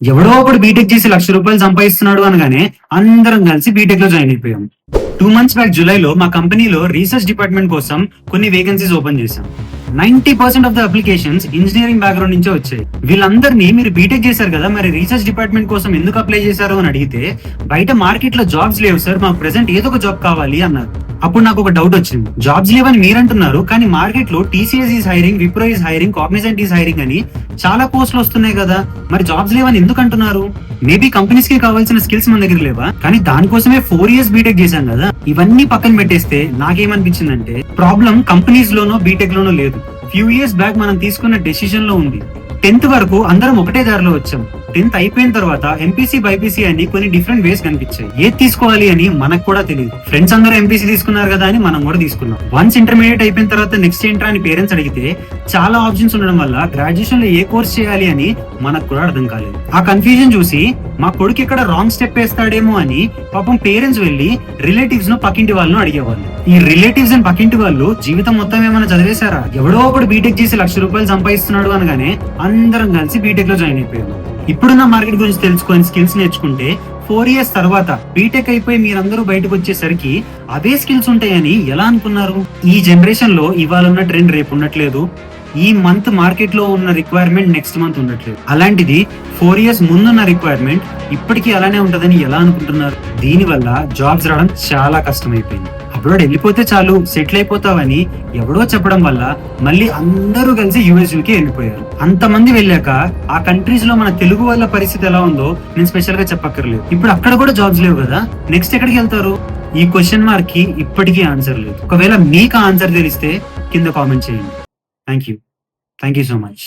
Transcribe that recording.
ఎవడో ఒకడు బీటెక్ చేసి ₹1,00,000 సంపాదిస్తున్నాడు అనగానే అందరం కలిసి బీటెక్ లో జాయిన్ అయిపోయాం. 2 months బ్యాక్ జూలైలో మా కంపెనీలో రీసెర్చ్ డిపార్ట్మెంట్ కోసం కొన్ని వేకెన్సీస్ ఓపెన్ చేశాం. 90% of the applications engineering background నుంచే వచ్చాయి. వీళ్ళందరినీ మీరు బీటెక్ చేశారు కదా, మరి రీసెర్చ్ డిపార్ట్మెంట్ కోసం ఎందుకు అప్లై చేశారు అని అడిగితే, బయట మార్కెట్ లో జాబ్స్ లేవు సార్, మాకు ప్రెసెంట్ ఏదో ఒక జాబ్ కావాలి అన్నారు. అప్పుడు నాకు ఒక డౌట్ వచ్చింది. జాబ్స్ లేవని మీరంటున్నారు, కానీ మార్కెట్ లో TCS is hiring, Wipro is hiring, Cognizant is hiring అని చాలా పోస్టులు వస్తున్నాయి కదా, మరి జాబ్స్ లేవని ఎందుకు అంటున్నారు? మేబీ కంపెనీస్ కి కావాల్సిన స్కిల్స్ మన దగ్గర లేవా? కానీ దానికోసమే 4 years బీటెక్ చేశాం కదా. ఇవన్నీ పక్కన పెట్టేస్తే నాకేమనిపించిందంటే, ప్రాబ్లం కంపెనీస్ లోనో బీటెక్ లోనో లేదు, ఫ్యూ ఇయర్స్ బ్యాక్ మనం తీసుకున్న డెసిషన్ లో ఉంది. 10th వరకు అందరం ఒకటే దారిలో వచ్చాం. 10th అయిపోయిన తర్వాత ఎంపీసీ బైపీసీ అని కొన్ని డిఫరెంట్ వేస్ కనిపించాయి. ఏది తీసుకోవాలి అని మనకు కూడా తెలియదు. ఫ్రెండ్స్ అందరూ ఎంపీసీ తీసుకున్నారు కదా అని మనం కూడా తీసుకున్నాం. వన్స్ ఇంటర్మీడియట్ అయిపోయిన తర్వాత నెక్స్ట్ ఏంట్రా అని పేరెంట్స్ అడిగితే చాలా ఆప్షన్స్ ఉండడం వల్ల గ్రాడ్యుయేషన్ లో ఏ కోర్స్ చేయాలి అని మనకు కూడా అర్థం కాలేదు. ఆ కన్ఫ్యూజన్ చూసి మా కొడుకు ఇక్కడ రాంగ్ స్టెప్ వేస్తాడేమో అని పాపం పేరెంట్స్ వెళ్లి రిలేటివ్స్ ను పక్కింటి వాళ్ళను అడిగేవాళ్ళు. ఈ రిలేటివ్స్ అండ్ పక్కింటి వాళ్ళు జీవితం మొత్తం ఏమైనా చదివేశారా? ఎవడో ఒకడు బీటెక్ చేసి ₹1,00,000 సంపాదిస్తున్నాడు అనగానే అందరం కలిసి బీటెక్ లో జాయిన్ అయిపోయాం. ఇప్పుడున్న మార్కెట్ గురించి తెలుసుకొని స్కిల్స్ నేర్చుకుంటే 4 years తర్వాత బీటెక్ అయిపోయి మీరందరూ బయటకు వచ్చేసరికి అవే స్కిల్స్ ఉంటాయని ఎలా అనుకున్నారు? ఈ జనరేషన్ లో ఇవాళ ఉన్న ట్రెండ్ రేపు ఉండట్లేదు. ఈ మంత్ మార్కెట్ లో ఉన్న రిక్వైర్మెంట్ నెక్స్ట్ మంత్ ఉండట్లేదు. అలాంటిది 4 years ముందున్న రిక్వైర్మెంట్ ఇప్పటికీ అలానే ఉంటదని ఎలా అనుకుంటున్నారు? దీని వల్ల జాబ్స్ రావడం చాలా కష్టమైపోయింది. అబ్రాడ్ వెళ్ళిపోతే చాలు సెటిల్ అయిపోతావని ఎవడో చెప్పడం వల్ల మళ్ళీ అందరూ కలిసి యూఎస్యూకి వెళ్ళిపోయారు. అంతమంది వెళ్ళాక ఆ కంట్రీస్ లో మన తెలుగు వాళ్ళ పరిస్థితి ఎలా ఉందో నేను స్పెషల్ గా చెప్పక్కర్లేదు. ఇప్పుడు అక్కడ కూడా జాబ్స్ లేవు కదా, నెక్స్ట్ ఎక్కడికి వెళ్తారు? ఈ క్వశ్చన్ మార్క్ కి ఇప్పటికీ ఆన్సర్ లేదు. ఒకవేళ మీకు ఆన్సర్ తెలిస్తే కింద కామెంట్ చేయండి. Thank you so much.